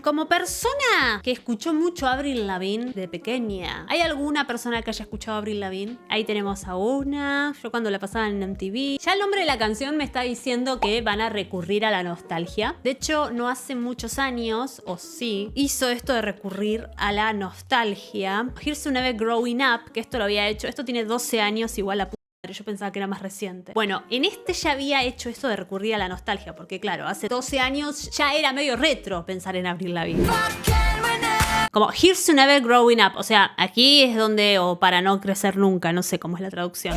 Como persona que escuchó mucho a Avril Lavigne de pequeña, ¿hay alguna persona que haya escuchado a Avril Lavigne? Ahí tenemos a una. Yo cuando la pasaba en MTV. Ya el nombre de la canción me está diciendo que van a recurrir a la nostalgia. De hecho, no hace muchos años, o sí, hizo esto de recurrir a la nostalgia. Here's to Never Growing Up, que esto lo había hecho. Esto tiene 12 años, igual a yo pensaba que era más reciente. Bueno, en este ya había hecho esto de recurrir a la nostalgia, porque claro, hace 12 años ya era medio retro pensar en Avril Lavigne. Como Here's to Never Growing Up, o sea, aquí es donde, o para no crecer nunca, no sé cómo es la traducción.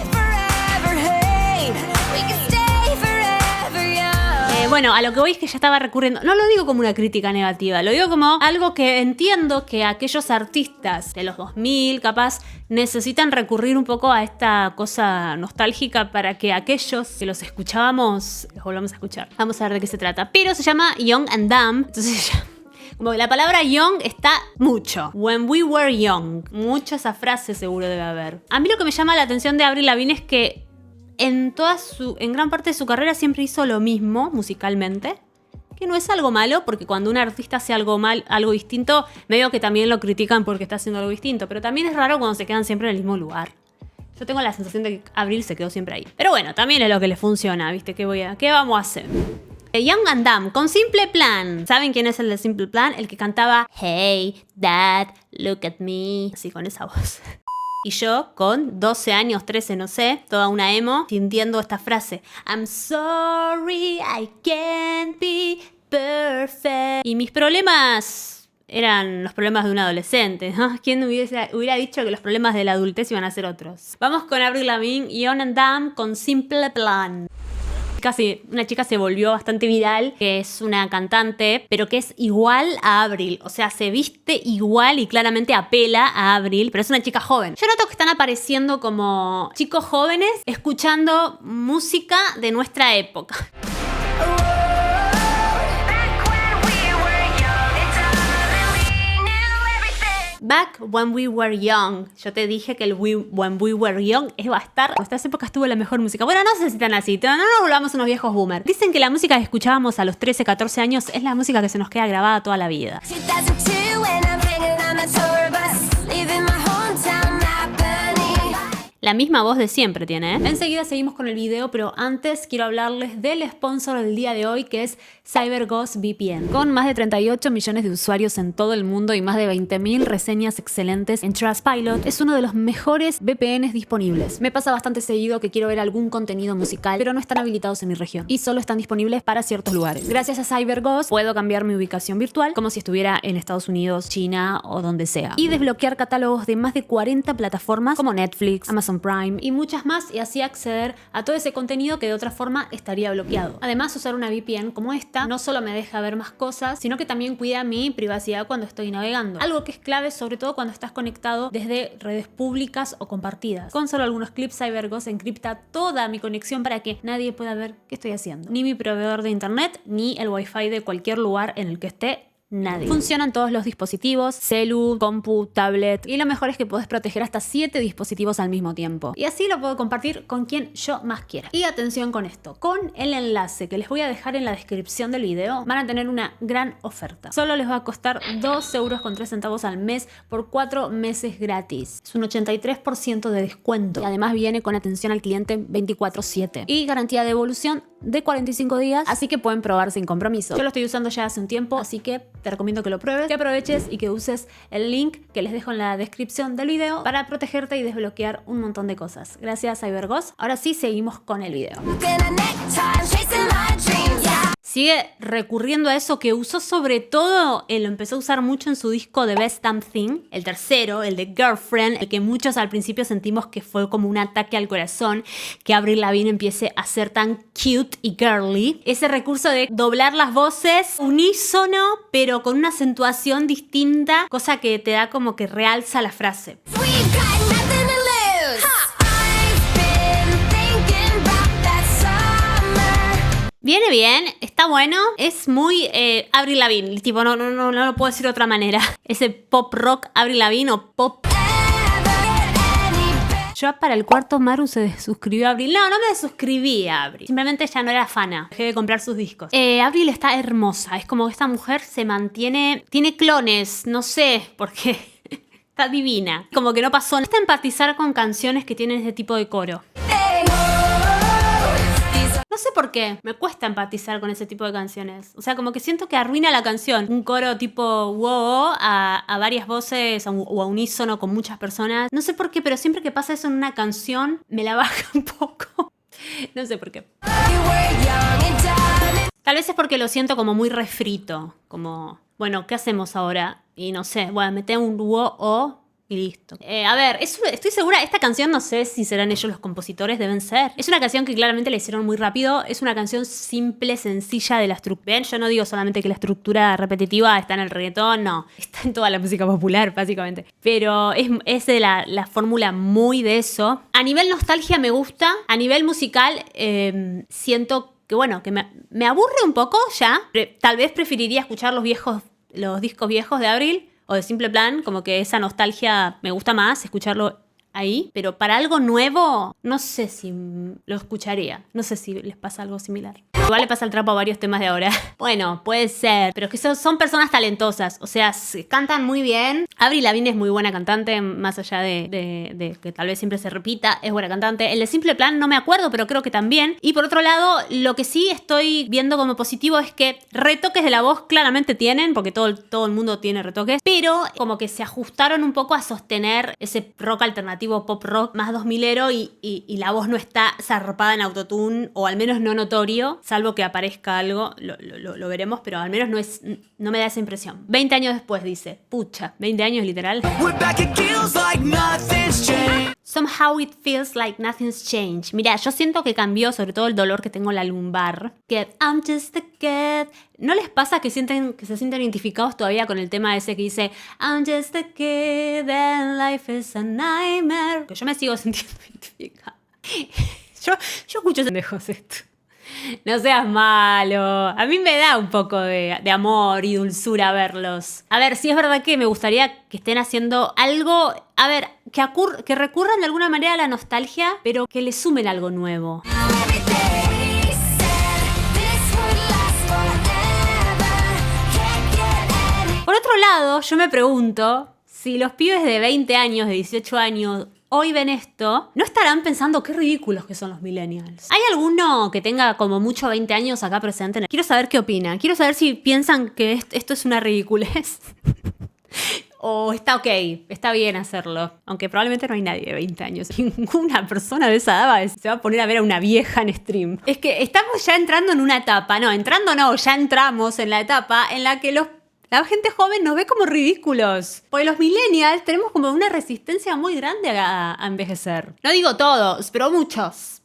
Bueno, a lo que voy es que ya estaba recurriendo. No lo digo como una crítica negativa, lo digo como algo que entiendo que aquellos artistas de los 2000 capaz necesitan recurrir un poco a esta cosa nostálgica para que aquellos que los escuchábamos los volvamos a escuchar. Vamos a ver de qué se trata. Pero se llama Young and Dumb, entonces ya... Como que la palabra young está mucho. When we were young. Mucho esa frase seguro debe haber. A mí lo que me llama la atención de Avril Lavigne es que en gran parte de su carrera siempre hizo lo mismo musicalmente, que no es algo malo, porque cuando un artista hace algo distinto, medio que también lo critican porque está haciendo algo distinto, pero también es raro cuando se quedan siempre en el mismo lugar. Yo tengo la sensación de que Avril se quedó siempre ahí. Pero bueno, también es lo que le funciona, ¿viste? ¿Qué vamos a hacer? Young and Dumb, con Simple Plan. ¿Saben quién es el de Simple Plan? El que cantaba Hey, Dad, look at me. Así con esa voz. Y yo, con 12 años, 13, no sé, toda una emo, sintiendo esta frase. I'm sorry, I can't be perfect. Y mis problemas eran los problemas de un adolescente, ¿no? ¿Quién hubiera dicho que los problemas de la adultez iban a ser otros? Vamos con Avril Lavigne, Young and Dumb, con Simple Plan. Una chica se volvió bastante viral, que es una cantante, pero que es igual a Avril. O sea, se viste igual y claramente apela a Avril, pero es una chica joven. Yo noto que están apareciendo como chicos jóvenes escuchando música de nuestra época. Back when we were young. Yo te dije que el when we were young va a estar. En nuestras épocas tuvo la mejor música. Bueno, no sé si están así. No nos volvamos unos viejos boomers. Dicen que la música que escuchábamos a los 13, 14 años es la música que se nos queda grabada toda la vida. La misma voz de siempre tiene, ¿eh? Enseguida seguimos con el video, pero antes quiero hablarles del sponsor del día de hoy, que es CyberGhost VPN. Con más de 38 millones de usuarios en todo el mundo y más de 20.000 reseñas excelentes en Trustpilot, es uno de los mejores VPNs disponibles. Me pasa bastante seguido que quiero ver algún contenido musical, pero no están habilitados en mi región y solo están disponibles para ciertos lugares. Gracias a CyberGhost puedo cambiar mi ubicación virtual como si estuviera en Estados Unidos, China o donde sea, y desbloquear catálogos de más de 40 plataformas como Netflix, Amazon Prime y muchas más, y así acceder a todo ese contenido que de otra forma estaría bloqueado. Además, usar una VPN como esta no solo me deja ver más cosas, sino que también cuida mi privacidad cuando estoy navegando. Algo que es clave sobre todo cuando estás conectado desde redes públicas o compartidas. Con solo algunos clips, CyberGhost encripta toda mi conexión para que nadie pueda ver qué estoy haciendo. Ni mi proveedor de internet, ni el wifi de cualquier lugar en el que esté. Nadie. Funcionan todos los dispositivos, celu, compu, tablet, y lo mejor es que podés proteger hasta 7 dispositivos al mismo tiempo. Y así lo puedo compartir con quien yo más quiera. Y atención con esto, con el enlace que les voy a dejar en la descripción del video, van a tener una gran oferta. Solo les va a costar 2,03 € al mes por 4 meses gratis. Es un 83% de descuento. Y además viene con atención al cliente 24/7. Y garantía de devolución de 45 días, así que pueden probar sin compromiso. Yo lo estoy usando ya hace un tiempo, así que te recomiendo que lo pruebes, que aproveches y que uses el link que les dejo en la descripción del video para protegerte y desbloquear un montón de cosas. Gracias, CyberGhost. Ahora sí, seguimos con el video. Sigue recurriendo a eso que usó sobre todo, lo empezó a usar mucho en su disco The Best Damn Thing, el tercero, el de Girlfriend, el que muchos al principio sentimos que fue como un ataque al corazón, que Avril Lavigne empiece a ser tan cute y girly. Ese recurso de doblar las voces unísono, pero con una acentuación distinta, cosa que te da como que realza la frase. Viene bien, está bueno, es muy Avril Lavigne, tipo no lo puedo decir de otra manera. Ese pop rock Avril Lavigne o pop. Ya para el cuarto Maru se desuscribió a Avril. No me desuscribí a Avril. Simplemente ya no era fana. Dejé de comprar sus discos. Avril está hermosa. Es como esta mujer se mantiene... Tiene clones. No sé por qué. Está divina. Como que no pasó. No está empatizar con canciones que tienen ese tipo de coro. No sé por qué, me cuesta empatizar con ese tipo de canciones. O sea, como que siento que arruina la canción. Un coro tipo wow a varias voces o a unísono con muchas personas. No sé por qué, pero siempre que pasa eso en una canción, me la baja un poco. No sé por qué. Tal vez es porque lo siento como muy refrito. Como, bueno, ¿qué hacemos ahora? Y no sé, bueno, meté un wow y listo. A ver, estoy segura, esta canción no sé si serán ellos los compositores, deben ser. Es una canción que claramente la hicieron muy rápido. Es una canción simple, sencilla de la estructura. Ven, yo no digo solamente que la estructura repetitiva está en el reggaetón, no. Está en toda la música popular, básicamente. Pero es de la fórmula muy de eso. A nivel nostalgia me gusta. A nivel musical, siento que, bueno, que me aburre un poco ya. Tal vez preferiría escuchar los discos viejos de Avril. O de Simple Plan, como que esa nostalgia me gusta más, escucharlo ahí. Pero para algo nuevo, no sé si lo escucharía. No sé si les pasa algo similar. Igual le pasa el trapo a varios temas de ahora. Bueno, puede ser. Pero es que son personas talentosas. O sea, cantan muy bien. Avril Lavigne es muy buena cantante, más allá de que tal vez siempre se repita. Es buena cantante. El de Simple Plan no me acuerdo, pero creo que también. Y por otro lado, lo que sí estoy viendo como positivo es que retoques de la voz claramente tienen, porque todo el mundo tiene retoques. Pero como que se ajustaron un poco a sostener ese rock alternativo, pop rock más 2000ero y la voz no está zarpada en autotune, o al menos no notorio, salvo que aparezca algo, lo veremos, pero al menos no me da esa impresión. 20 años después, dice. Pucha, 20 años literal. Somehow it feels like nothing's changed. Mira, yo siento que cambió, sobre todo el dolor que tengo en la lumbar. Que I'm just a kid. ¿No les pasa que se sienten identificados todavía con el tema ese que dice I'm just a kid and life is a nightmare? Que yo me sigo sintiendo identificada. Yo escucho pendejos esto. No seas malo. A mí me da un poco de amor y dulzura verlos. A ver, sí es verdad que me gustaría que estén haciendo algo, a ver, que recurran de alguna manera a la nostalgia, pero que le sumen algo nuevo. Por otro lado, yo me pregunto si los pibes de 20 años, de 18 años, hoy ven esto, ¿no estarán pensando qué ridículos que son los millennials? ¿Hay alguno que tenga como mucho 20 años acá presente? Quiero saber qué opina. Quiero saber si piensan que esto es una ridiculez. O está ok, está bien hacerlo. Aunque probablemente no hay nadie de 20 años. Ninguna persona de esa edad se va a poner a ver a una vieja en stream. Es que estamos ya entrando en una etapa. Ya entramos en la etapa en la que la gente joven nos ve como ridículos. Porque los millennials tenemos como una resistencia muy grande a envejecer. No digo todos, pero muchos.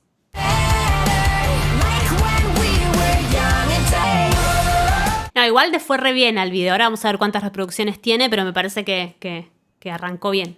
No, igual le fue re bien al video. Ahora vamos a ver cuántas reproducciones tiene, pero me parece que arrancó bien.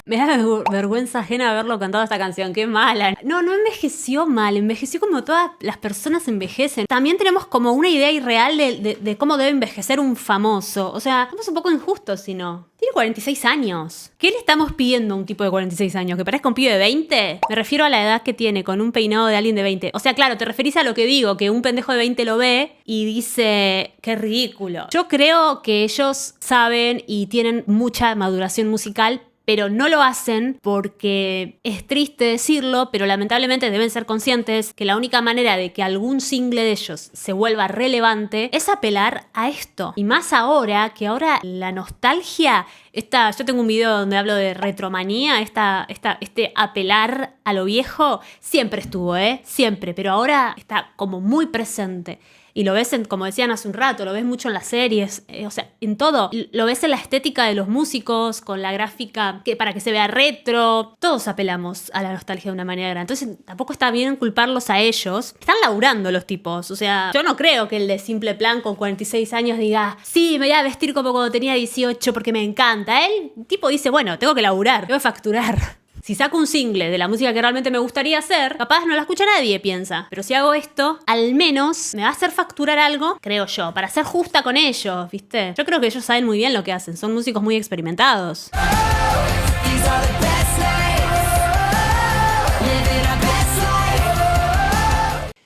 Me da vergüenza ajena haberlo cantado esta canción, qué mala. No envejeció mal, envejeció como todas las personas envejecen. También tenemos como una idea irreal de cómo debe envejecer un famoso. O sea, somos un poco injustos si no. Tiene 46 años. ¿Qué le estamos pidiendo a un tipo de 46 años? ¿Que parezca un pibe de 20? Me refiero a la edad que tiene con un peinado de alguien de 20. O sea, claro, te referís a lo que digo, que un pendejo de 20 lo ve y dice, qué ridículo. Yo creo que ellos saben y tienen mucha maduración musical, pero no lo hacen porque es triste decirlo, pero lamentablemente deben ser conscientes que la única manera de que algún single de ellos se vuelva relevante es apelar a esto. Y más ahora, que ahora la nostalgia, yo tengo un video donde hablo de retromanía, este apelar a lo viejo, siempre estuvo, siempre, pero ahora está como muy presente. Y lo ves, como decían hace un rato, lo ves mucho en las series, o sea, en todo. Lo ves en la estética de los músicos, con la gráfica, para que se vea retro. Todos apelamos a la nostalgia de una manera grande. Entonces, tampoco está bien culparlos a ellos. Están laburando los tipos. O sea, yo no creo que el de Simple Plan con 46 años diga, sí, me voy a vestir como cuando tenía 18 porque me encanta. El tipo dice, bueno, tengo que laburar, tengo que facturar. Si saco un single de la música que realmente me gustaría hacer, capaz no la escucha nadie, piensa. Pero si hago esto, al menos me va a hacer facturar algo, creo yo, para ser justa con ellos, ¿viste? Yo creo que ellos saben muy bien lo que hacen, son músicos muy experimentados.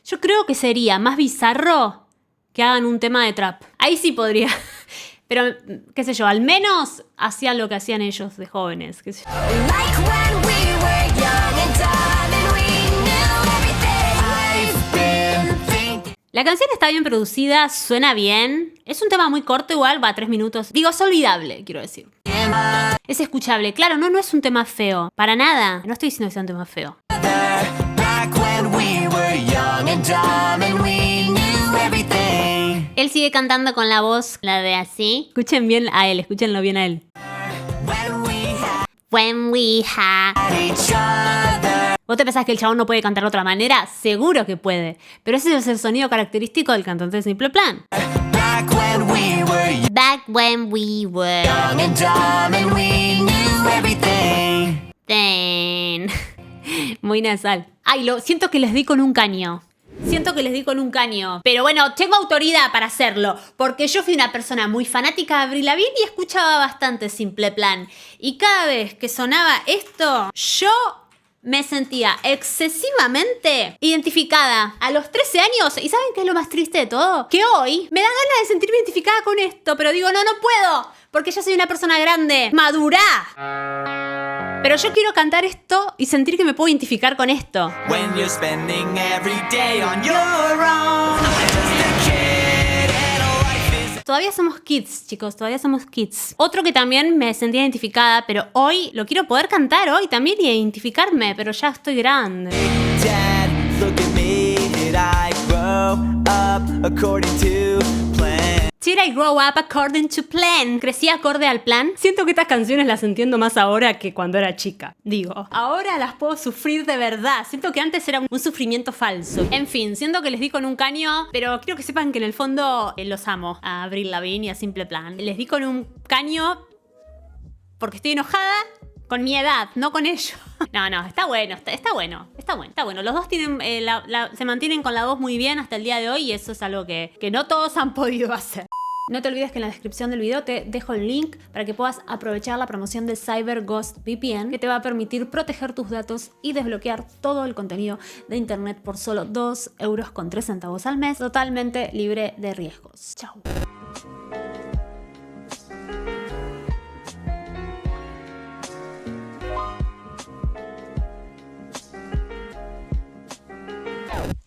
Yo creo que sería más bizarro que hagan un tema de trap. Ahí sí podría. Pero, qué sé yo, al menos hacían lo que hacían ellos de jóvenes. Qué sé yo. La canción está bien producida, suena bien. Es un tema muy corto igual, va a 3 minutos. Digo, es olvidable, quiero decir. Es escuchable. Claro, no es un tema feo. Para nada. No estoy diciendo que sea un tema feo. Él sigue cantando con la voz, la de así. Escuchen bien a él, escúchenlo bien a él. When we had each other. ¿Vos te pensás que el chabón no puede cantar de otra manera? Seguro que puede. Pero ese es el sonido característico del cantante de Simple Plan. Back when we were young and dumb and we knew everything. Then. Muy nasal. Ay, siento que les di con un caño. Siento que les di con un caño. Pero bueno, tengo autoridad para hacerlo. Porque yo fui una persona muy fanática de Avril Lavigne y escuchaba bastante Simple Plan. Y cada vez que sonaba esto, yo me sentía excesivamente identificada a los 13 años. ¿Y saben qué es lo más triste de todo? Que hoy me da ganas de sentirme identificada con esto. Pero digo, no puedo. Porque yo soy una persona grande. ¡Madurá! Pero yo quiero cantar esto y sentir que me puedo identificar con esto. When you're spending every day on your own. Todavía somos kids, chicos, todavía somos kids. Otro que también me sentía identificada, pero hoy lo quiero poder cantar hoy también y identificarme, pero ya estoy grande. Dad, look at me, did I grow up according to plan? Did I grow up according to plan? ¿Crecí acorde al plan? Siento que estas canciones las entiendo más ahora que cuando era chica. Digo, ahora las puedo sufrir de verdad. Siento que antes era un sufrimiento falso. En fin, siento que les di con un caño, pero quiero que sepan que en el fondo los amo. A Avril Lavigne y a Simple Plan. Les di con un caño porque estoy enojada con mi edad, no con ellos. No, está bueno, está bueno. Los dos tienen, se mantienen con la voz muy bien hasta el día de hoy y eso es algo que no todos han podido hacer. No te olvides que en la descripción del video te dejo el link para que puedas aprovechar la promoción de CyberGhost VPN que te va a permitir proteger tus datos y desbloquear todo el contenido de internet por solo 2,03 € al mes, totalmente libre de riesgos. Chau.